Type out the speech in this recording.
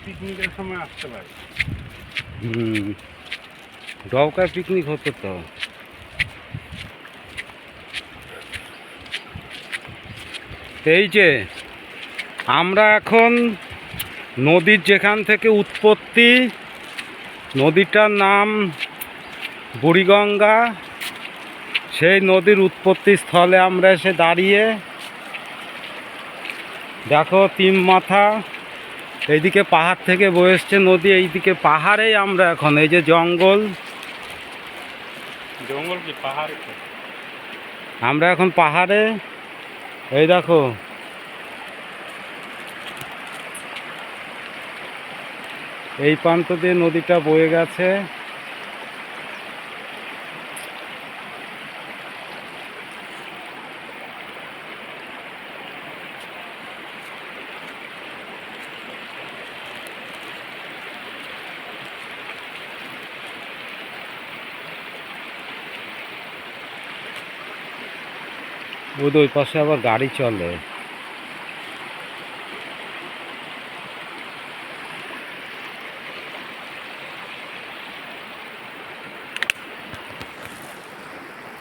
পিকনিকের সময় আসতে পারে। ডবকায় পিকনিক হতো তো। এই যে আমরা এখন নদীর যেখান থেকে উৎপত্তি, নদীটার নাম বুড়িগঙ্গা, সেই নদীর উৎপত্তি স্থলে আমরা এসে দাঁড়িয়ে। দেখো তিন মাথা, এইদিকে পাহাড় থেকে বয়ে এসছে নদী, এইদিকে পাহাড়েই আমরা এখন। এই যে জঙ্গল, জঙ্গল কি পাহাড়? আমরা এখন পাহাড়ে। এই দেখো এই প্রান্ত দিয়ে নদীটা বয়ে গেছে। ওই পাশে আবার গাড়ি চলে।